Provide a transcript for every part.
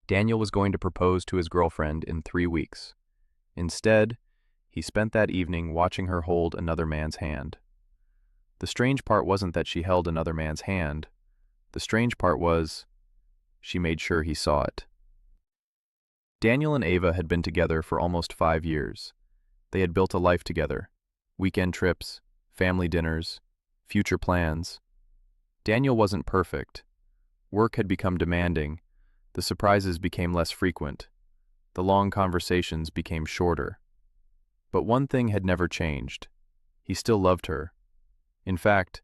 Daniel was going to propose to his girlfriend in 3 weeks. Instead, he spent that evening watching her hold another man's hand. The strange part wasn't that she held another man's hand. The strange part was, she made sure he saw it. Daniel and Ava had been together for almost 5 years. They had built a life together. Weekend trips, family dinners, future plans. Daniel wasn't perfect. Work had become demanding. The surprises became less frequent. The long conversations became shorter. But one thing had never changed. He still loved her. In fact,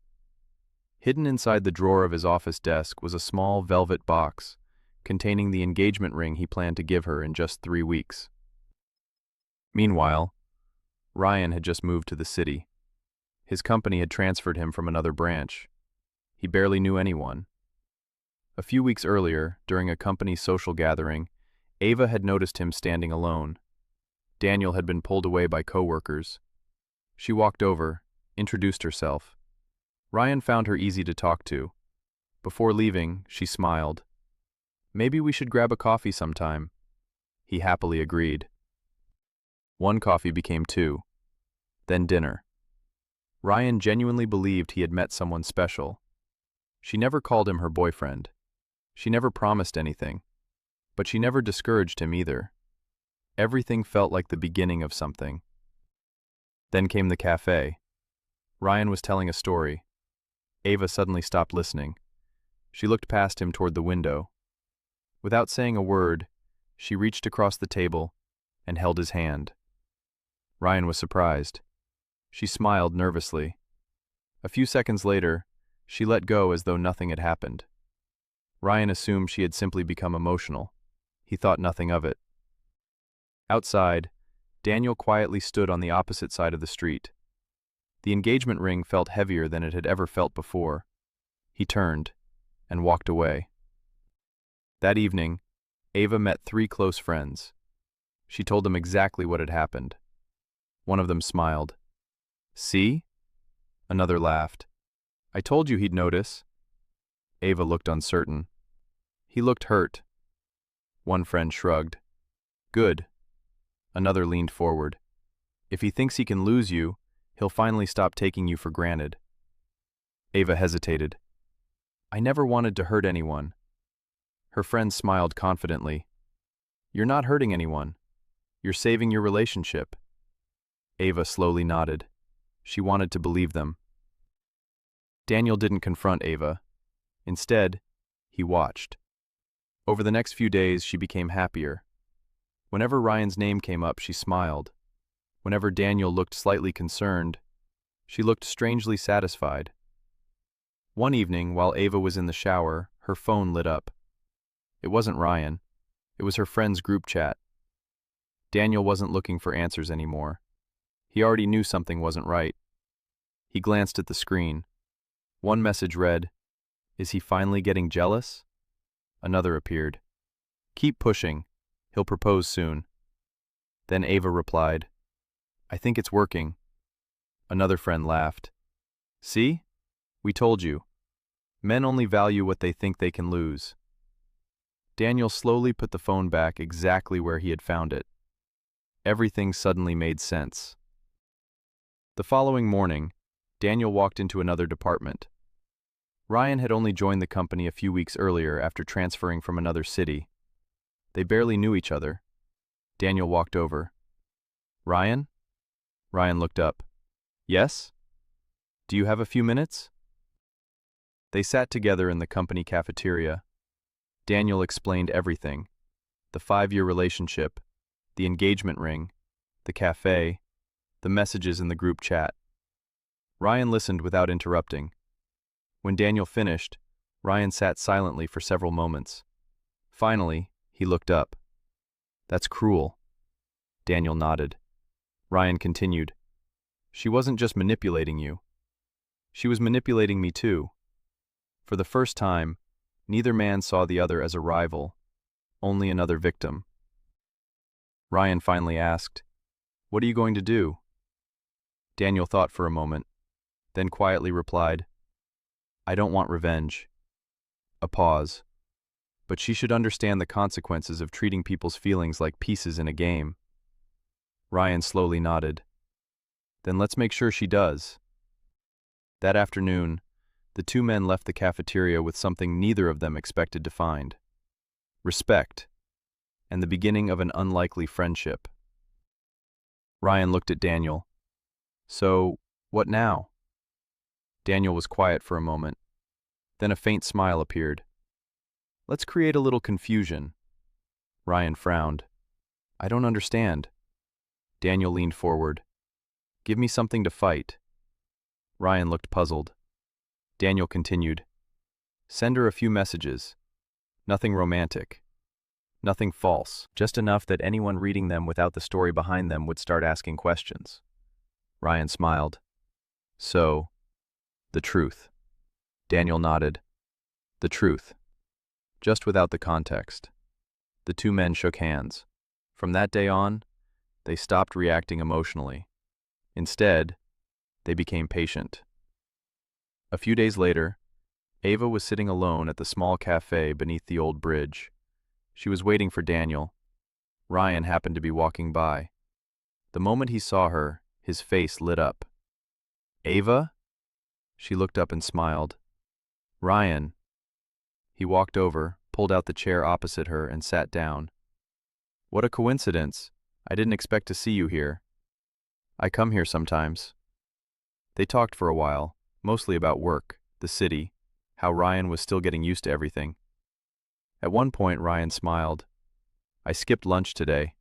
hidden inside the drawer of his office desk was a small velvet box containing the engagement ring he planned to give her in just 3 weeks. Meanwhile, Ryan had just moved to the city. His company had transferred him from another branch. He barely knew anyone. A few weeks earlier, during a company social gathering, Ava had noticed him standing alone. Daniel had been pulled away by coworkers. She walked over, introduced herself. Ryan found her easy to talk to. Before leaving, she smiled. "Maybe we should grab a coffee sometime." He happily agreed. One coffee became two. Then dinner. Ryan genuinely believed he had met someone special. She never called him her boyfriend. She never promised anything. But she never discouraged him either. Everything felt like the beginning of something. Then came the café. Ryan was telling a story. Ava suddenly stopped listening. She looked past him toward the window. Without saying a word, she reached across the table and held his hand. Ryan was surprised. She smiled nervously. A few seconds later, she let go as though nothing had happened. Ryan assumed she had simply become emotional. He thought nothing of it. Outside, Daniel quietly stood on the opposite side of the street. The engagement ring felt heavier than it had ever felt before. He turned and walked away. That evening, Ava met 3 close friends. She told them exactly what had happened. One of them smiled. "See?" Another laughed. "I told you he'd notice." Ava looked uncertain. He looked hurt. One friend shrugged. "Good." Another leaned forward. "If he thinks he can lose you, he'll finally stop taking you for granted." Ava hesitated. "I never wanted to hurt anyone." Her friend smiled confidently. "You're not hurting anyone. You're saving your relationship." Ava slowly nodded. She wanted to believe them. Daniel didn't confront Ava. Instead, he watched. Over the next few days, she became happier. Whenever Ryan's name came up, she smiled. Whenever Daniel looked slightly concerned, she looked strangely satisfied. One evening, while Ava was in the shower, her phone lit up. It wasn't Ryan. It was her friend's group chat. Daniel wasn't looking for answers anymore. He already knew something wasn't right. He glanced at the screen. One message read, "Is he finally getting jealous?" Another appeared. "Keep pushing. He'll propose soon." Then Ava replied, "I think it's working." Another friend laughed. "See? We told you. Men only value what they think they can lose." Daniel slowly put the phone back exactly where he had found it. Everything suddenly made sense. The following morning, Daniel walked into another department. Ryan had only joined the company a few weeks earlier after transferring from another city. They barely knew each other. Daniel walked over. "Ryan?" Ryan looked up. "Yes? Do you have a few minutes?" They sat together in the company cafeteria. Daniel explained everything: the 5-year relationship, the engagement ring, the café, the messages in the group chat. Ryan listened without interrupting. When Daniel finished, Ryan sat silently for several moments. Finally, he looked up. "That's cruel." Daniel nodded. Ryan continued, "She wasn't just manipulating you. She was manipulating me too." For the first time, neither man saw the other as a rival, only another victim. Ryan finally asked, "What are you going to do?" Daniel thought for a moment, then quietly replied, "I don't want revenge." A pause. but she should understand the consequences of treating people's feelings like pieces in a game. Ryan slowly nodded. Then let's make sure she does. That afternoon, the two men left the cafeteria with something neither of them expected to find: respect, and the beginning of an unlikely friendship. Ryan looked at Daniel. So, what now? Daniel was quiet for a moment. Then a faint smile appeared. Let's create a little confusion. Ryan frowned. I don't understand. Daniel leaned forward. Give me something to fight. Ryan looked puzzled. Daniel continued. Send her a few messages. Nothing romantic. Nothing false. Just enough that anyone reading them without the story behind them would start asking questions. Ryan smiled. So, the truth. Daniel nodded. The truth. Just without the context. The two men shook hands. From that day on, they stopped reacting emotionally. Instead, they became patient. A few days later, Ava was sitting alone at the small café beneath the old bridge. She was waiting for Daniel. Ryan happened to be walking by. The moment he saw her, his face lit up. Ava? She looked up and smiled. Ryan. He walked over, pulled out the chair opposite her, and sat down. What a coincidence. I didn't expect to see you here. I come here sometimes. They talked for a while, mostly about work, the city, how Ryan was still getting used to everything. At one point, Ryan smiled. I skipped lunch today.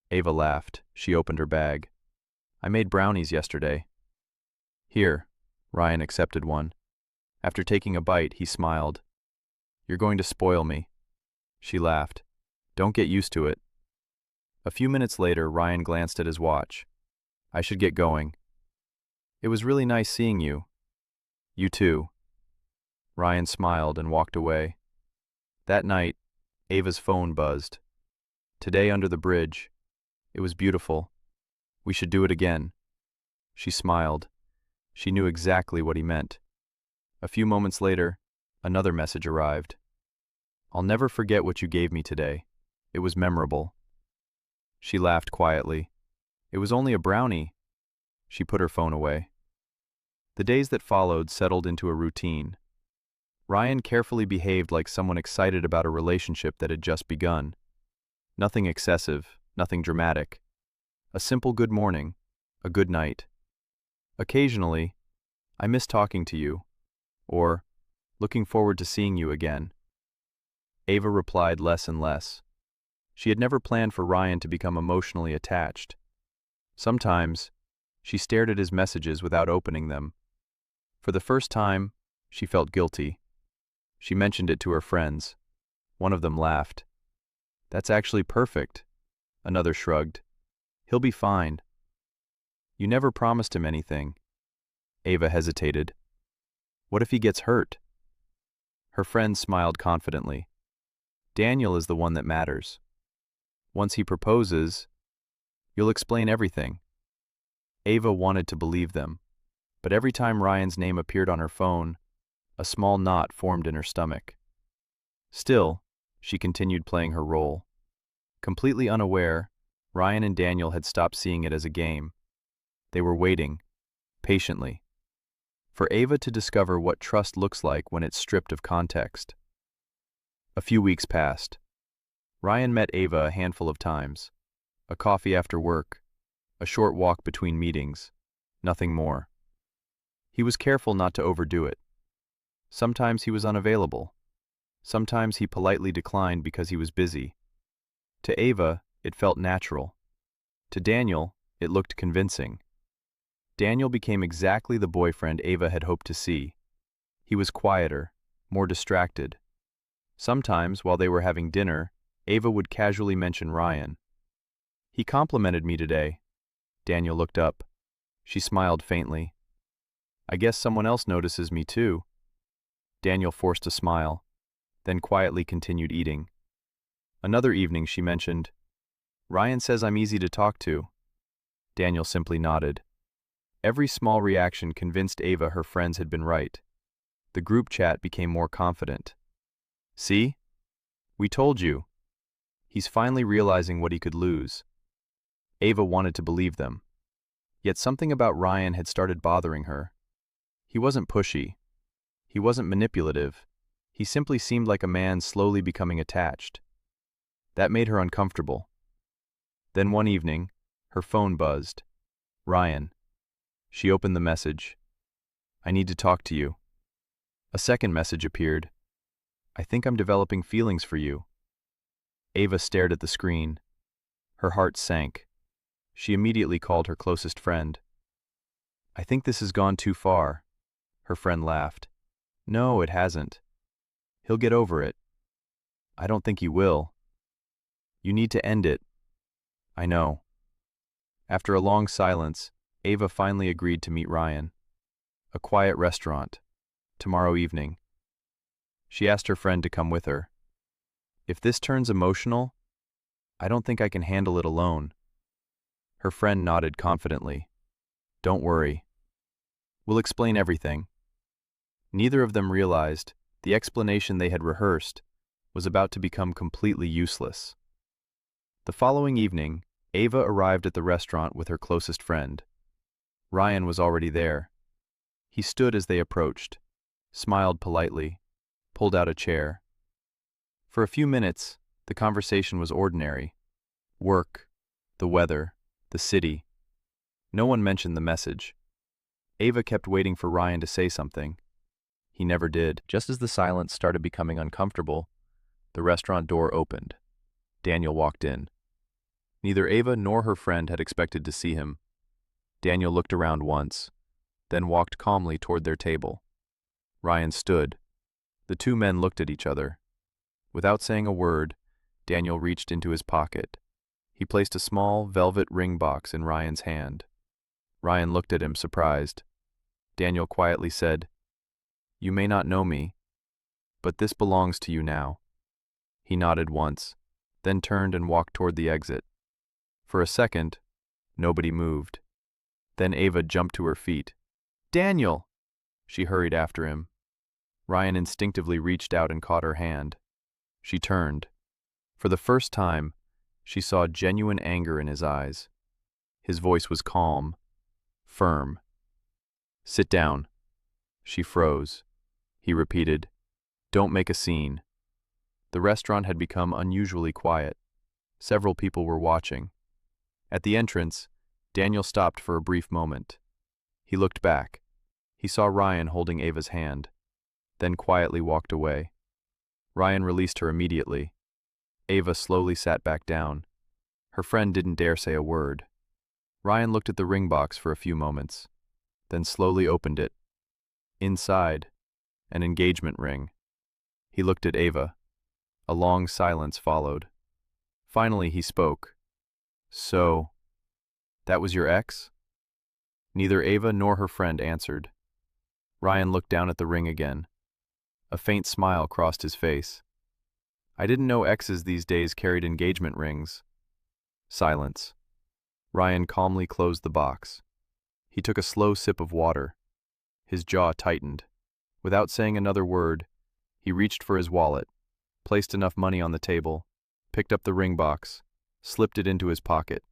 Ava laughed. She opened her bag. I made brownies yesterday. Here. Ryan accepted one. After taking a bite, he smiled. You're going to spoil me. She laughed. Don't get used to it. A few minutes later, Ryan glanced at his watch. I should get going. It was really nice seeing you. You too. Ryan smiled and walked away. That night, Ava's phone buzzed. Today under the bridge. It was beautiful. We should do it again. She smiled. She knew exactly what he meant. A few moments later, another message arrived. I'll never forget what you gave me today. It was memorable. She laughed quietly. It was only a brownie. She put her phone away. The days that followed settled into a routine. Ryan carefully behaved like someone excited about a relationship that had just begun. Nothing excessive, nothing dramatic. A simple good morning, a good night. Occasionally, I miss talking to you, or looking forward to seeing you again. Ava replied less and less. She had never planned for Ryan to become emotionally attached. Sometimes, she stared at his messages without opening them. For the first time, she felt guilty. She mentioned it to her friends. One of them laughed. That's actually perfect. Another shrugged. He'll be fine. You never promised him anything. Ava hesitated. What if he gets hurt? Her friend smiled confidently. Daniel is the one that matters. Once he proposes, you'll explain everything. Ava wanted to believe them, but every time Ryan's name appeared on her phone, a small knot formed in her stomach. Still, she continued playing her role. Completely unaware, Ryan and Daniel had stopped seeing it as a game. They were waiting, patiently, for Ava to discover what trust looks like when it's stripped of context. A few weeks passed. Ryan met Ava a handful of times. A coffee after work, a short walk between meetings, nothing more. He was careful not to overdo it. Sometimes he was unavailable. Sometimes he politely declined because he was busy. To Ava, it felt natural. To Daniel, it looked convincing. Daniel became exactly the boyfriend Ava had hoped to see. He was quieter, more distracted. Sometimes, while they were having dinner, Ava would casually mention Ryan. He complimented me today. Daniel looked up. She smiled faintly. I guess someone else notices me too. Daniel forced a smile, then quietly continued eating. Another evening she mentioned, Ryan says I'm easy to talk to. Daniel simply nodded. Every small reaction convinced Ava her friends had been right. The group chat became more confident. See? We told you. He's finally realizing what he could lose. Ava wanted to believe them. Yet something about Ryan had started bothering her. He wasn't pushy. He wasn't manipulative. He simply seemed like a man slowly becoming attached. That made her uncomfortable. Then one evening, her phone buzzed. Ryan. She opened the message. I need to talk to you. A second message appeared. I think I'm developing feelings for you. Ava stared at the screen. Her heart sank. She immediately called her closest friend. I think this has gone too far. Her friend laughed. No, it hasn't. He'll get over it. I don't think he will. You need to end it. I know. After a long silence, Ava finally agreed to meet Ryan. A quiet restaurant. Tomorrow evening. She asked her friend to come with her. If this turns emotional, I don't think I can handle it alone. Her friend nodded confidently. Don't worry. We'll explain everything. Neither of them realized the explanation they had rehearsed was about to become completely useless. The following evening, Ava arrived at the restaurant with her closest friend. Ryan was already there. He stood as they approached, smiled politely, pulled out a chair. For a few minutes, the conversation was ordinary. Work, the weather, the city. No one mentioned the message. Ava kept waiting for Ryan to say something. He never did. Just as the silence started becoming uncomfortable, the restaurant door opened. Daniel walked in. Neither Ava nor her friend had expected to see him. Daniel looked around once, then walked calmly toward their table. Ryan stood. The two men looked at each other. Without saying a word, Daniel reached into his pocket. He placed a small velvet ring box in Ryan's hand. Ryan looked at him, surprised. Daniel quietly said, You may not know me, but this belongs to you now. He nodded once, then turned and walked toward the exit. For a second, nobody moved. Then Ava jumped to her feet. Daniel! She hurried after him. Ryan instinctively reached out and caught her hand. She turned. For the first time, she saw genuine anger in his eyes. His voice was calm, firm. Sit down. She froze. He repeated, Don't make a scene. The restaurant had become unusually quiet. Several people were watching. At the entrance, Daniel stopped for a brief moment. He looked back. He saw Ryan holding Ava's hand, then quietly walked away. Ryan released her immediately. Ava slowly sat back down. Her friend didn't dare say a word. Ryan looked at the ring box for a few moments, then slowly opened it. Inside, an engagement ring. He looked at Ava. A long silence followed. Finally, he spoke. So, that was your ex? Neither Ava nor her friend answered. Ryan looked down at the ring again. A faint smile crossed his face. I didn't know exes these days carried engagement rings. Silence. Ryan calmly closed the box. He took a slow sip of water. His jaw tightened. Without saying another word, he reached for his wallet, placed enough money on the table, picked up the ring box, slipped it into his pocket,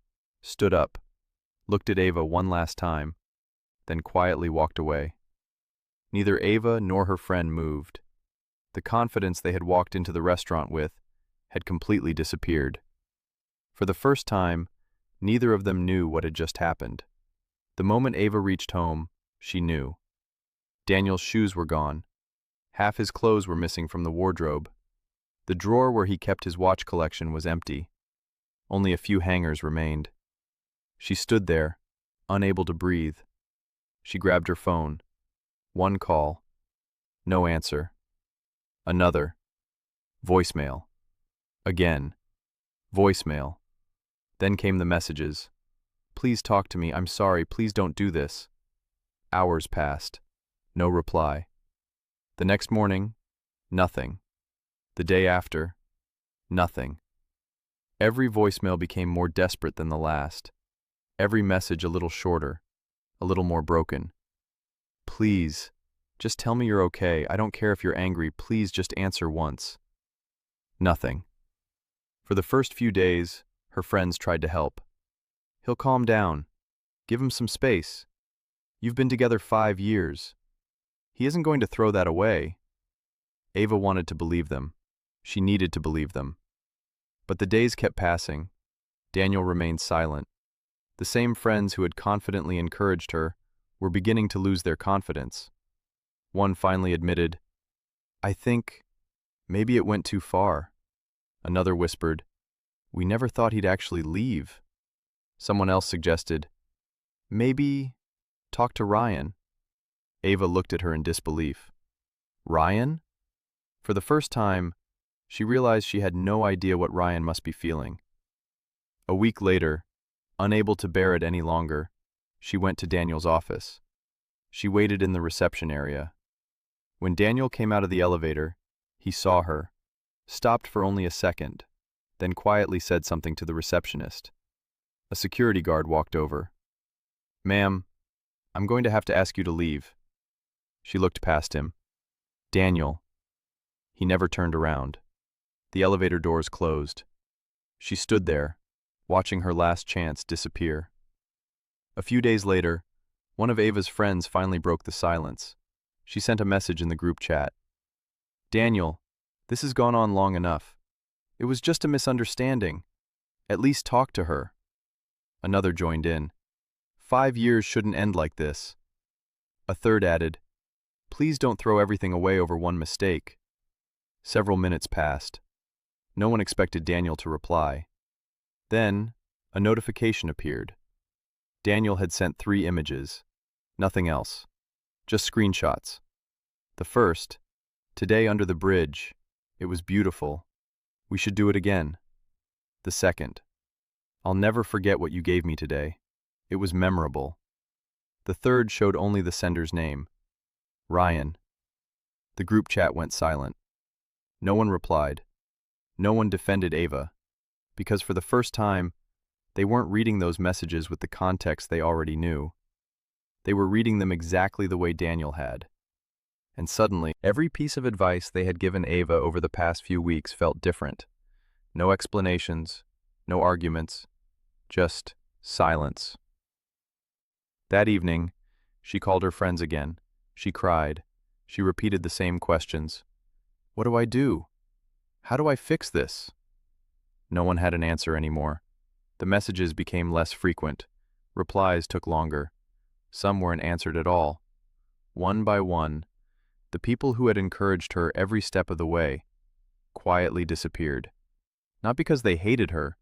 stood up, looked at Ava one last time, then quietly walked away. Neither Ava nor her friend moved. The confidence they had walked into the restaurant with had completely disappeared. For the first time, neither of them knew what had just happened. The moment Ava reached home, she knew. Daniel's shoes were gone. Half his clothes were missing from the wardrobe. The drawer where he kept his watch collection was empty. Only a few hangers remained. She stood there, unable to breathe. She grabbed her phone. One call. No answer. Another. Voicemail. Again. Voicemail. Then came the messages. Please talk to me. I'm sorry. Please don't do this. Hours passed. No reply. The next morning, nothing. The day after, nothing. Every voicemail became more desperate than the last. Every message a little shorter, a little more broken. Please, just tell me you're okay. I don't care if you're angry. Please just answer once. Nothing. For the first few days, her friends tried to help. He'll calm down. Give him some space. You've been together 5 years. He isn't going to throw that away. Ava wanted to believe them. She needed to believe them. But the days kept passing. Daniel remained silent. The same friends who had confidently encouraged her were beginning to lose their confidence. One finally admitted, "I think maybe it went too far." Another whispered, "We never thought he'd actually leave." Someone else suggested, "Maybe talk to Ryan." Ava looked at her in disbelief. Ryan? For the first time, she realized she had no idea what Ryan must be feeling. A week later, unable to bear it any longer, she went to Daniel's office. She waited in the reception area. When Daniel came out of the elevator, he saw her, stopped for only a second, then quietly said something to the receptionist. A security guard walked over. "Ma'am, I'm going to have to ask you to leave." She looked past him. Daniel. He never turned around. The elevator doors closed. She stood there, watching her last chance disappear. A few days later, one of Ava's friends finally broke the silence. She sent a message in the group chat. "Daniel, this has gone on long enough. It was just a misunderstanding. At least talk to her." Another joined in. 5 years shouldn't end like this." A third added, "Please don't throw everything away over one mistake." Several minutes passed. No one expected Daniel to reply. Then, a notification appeared. Daniel had sent 3 images. Nothing else. Just screenshots. The first, "Today under the bridge. It was beautiful. We should do it again." The second, "I'll never forget what you gave me today. It was memorable." The third showed only the sender's name. Ryan. The group chat went silent. No one replied. No one defended Ava, because for the first time, they weren't reading those messages with the context they already knew. They were reading them exactly the way Daniel had. And suddenly, every piece of advice they had given Ava over the past few weeks felt different. No explanations, no arguments, just silence. That evening, she called her friends again. She cried. She repeated the same questions. "What do I do? How do I fix this?" No one had an answer anymore. The messages became less frequent. Replies took longer. Some weren't answered at all. One by one, the people who had encouraged her every step of the way quietly disappeared. Not because they hated her,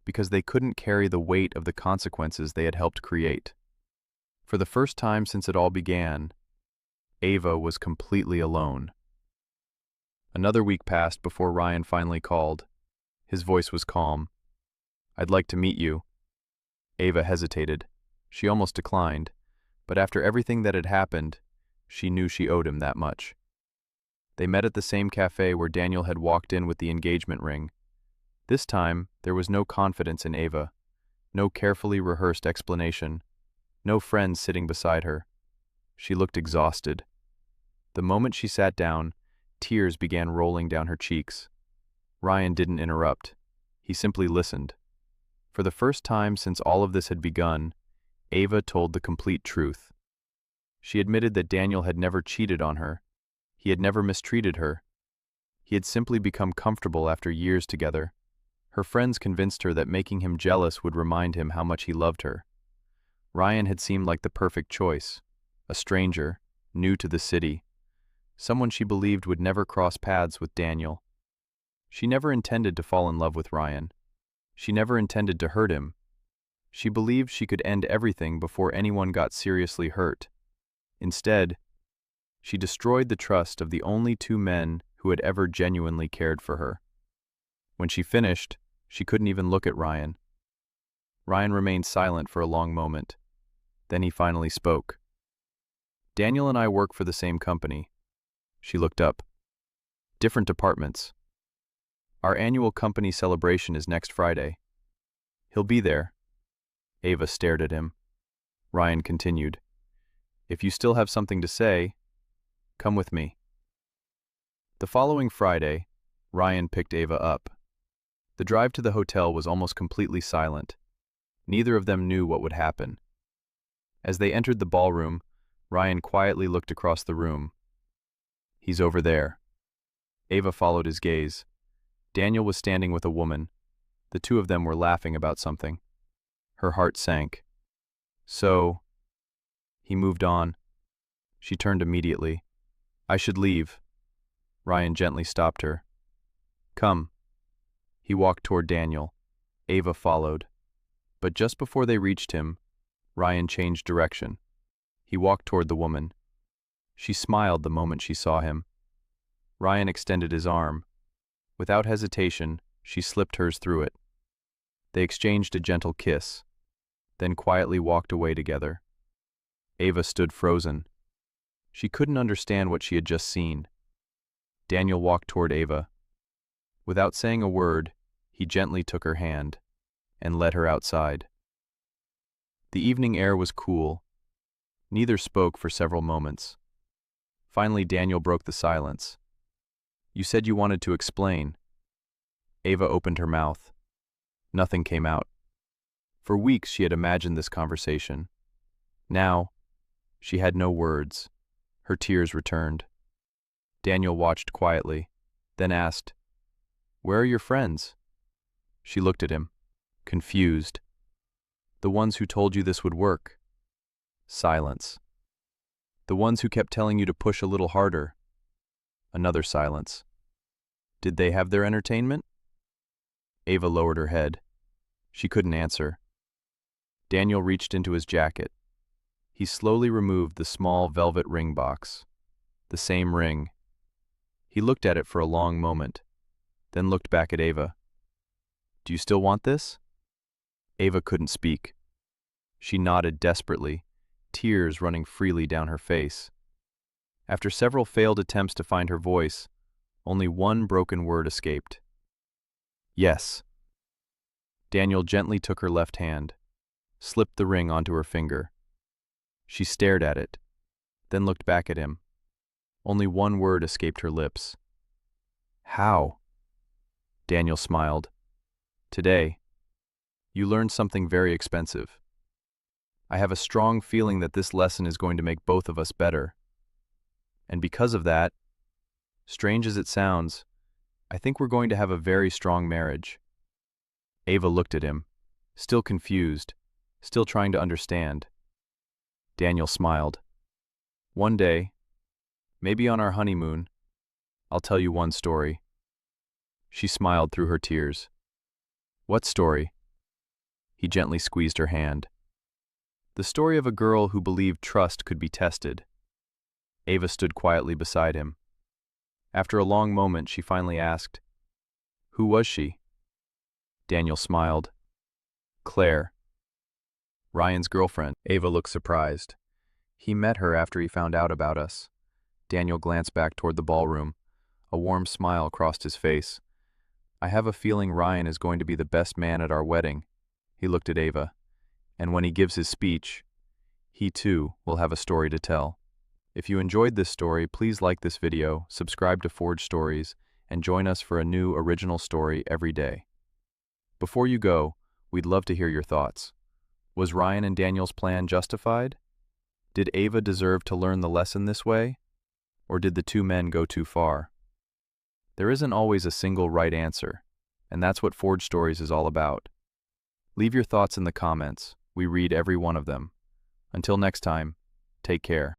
because they couldn't carry the weight of the consequences they had helped create. For the first time since it all began, Ava was completely alone. Another week passed before Ryan finally called. His voice was calm. "I'd like to meet you." Ava hesitated. She almost declined, but after everything that had happened, she knew she owed him that much. They met at the same café where Daniel had walked in with the engagement ring. This time, there was no confidence in Ava, no carefully rehearsed explanation, no friends sitting beside her. She looked exhausted. The moment she sat down, tears began rolling down her cheeks. Ryan didn't interrupt. He simply listened. For the first time since all of this had begun, Ava told the complete truth. She admitted that Daniel had never cheated on her. He had never mistreated her. He had simply become comfortable after years together. Her friends convinced her that making him jealous would remind him how much he loved her. Ryan had seemed like the perfect choice. A stranger, new to the city. Someone she believed would never cross paths with Daniel. She never intended to fall in love with Ryan. She never intended to hurt him. She believed she could end everything before anyone got seriously hurt. Instead, she destroyed the trust of the only 2 men who had ever genuinely cared for her. When she finished, she couldn't even look at Ryan. Ryan remained silent for a long moment. Then he finally spoke. "Daniel and I work for the same company." She looked up. "Different departments. Our annual company celebration is next Friday. He'll be there." Ava stared at him. Ryan continued, "If you still have something to say, come with me." The following Friday, Ryan picked Ava up. The drive to the hotel was almost completely silent. Neither of them knew what would happen. As they entered the ballroom, Ryan quietly looked across the room. "He's over there." Ava followed his gaze. Daniel was standing with a woman. The two of them were laughing about something. Her heart sank. "So..." He moved on. She turned immediately. "I should leave." Ryan gently stopped her. "Come." He walked toward Daniel. Ava followed. But just before they reached him, Ryan changed direction. He walked toward the woman. She smiled the moment she saw him. Ryan extended his arm. Without hesitation, she slipped hers through it. They exchanged a gentle kiss, then quietly walked away together. Ava stood frozen. She couldn't understand what she had just seen. Daniel walked toward Ava. Without saying a word, he gently took her hand and led her outside. The evening air was cool. Neither spoke for several moments. Finally, Daniel broke the silence. "You said you wanted to explain." Ava opened her mouth. Nothing came out. For weeks she had imagined this conversation. Now, she had no words. Her tears returned. Daniel watched quietly, then asked, "Where are your friends?" She looked at him, confused. "The ones who told you this would work." Silence. "The ones who kept telling you to push a little harder." Another silence. "Did they have their entertainment?" Ava lowered her head. She couldn't answer. Daniel reached into his jacket. He slowly removed the small velvet ring box. The same ring. He looked at it for a long moment, then looked back at Ava. "Do you still want this?" Ava couldn't speak. She nodded desperately, tears running freely down her face. After several failed attempts to find her voice, only one broken word escaped. "Yes." Daniel gently took her left hand, slipped the ring onto her finger. She stared at it, then looked back at him. Only one word escaped her lips. "How?" Daniel smiled. "Today, you learned something very expensive. I have a strong feeling that this lesson is going to make both of us better. And because of that, strange as it sounds, I think we're going to have a very strong marriage." Ava looked at him, still confused, still trying to understand. Daniel smiled. "One day, maybe on our honeymoon, I'll tell you one story." She smiled through her tears. "What story?" He gently squeezed her hand. "The story of a girl who believed trust could be tested." Ava stood quietly beside him. After a long moment, she finally asked, "Who was she?" Daniel smiled. "Claire. Ryan's girlfriend." Ava looked surprised. "He met her after he found out about us." Daniel glanced back toward the ballroom. A warm smile crossed his face. "I have a feeling Ryan is going to be the best man at our wedding." He looked at Ava. "And when he gives his speech, he too will have a story to tell." If you enjoyed this story, please like this video, subscribe to Forge Stories, and join us for a new original story every day. Before you go, we'd love to hear your thoughts. Was Ryan and Daniel's plan justified? Did Ava deserve to learn the lesson this way? Or did the two men go too far? There isn't always a single right answer, and that's what Forge Stories is all about. Leave your thoughts in the comments. We read every one of them. Until next time, take care.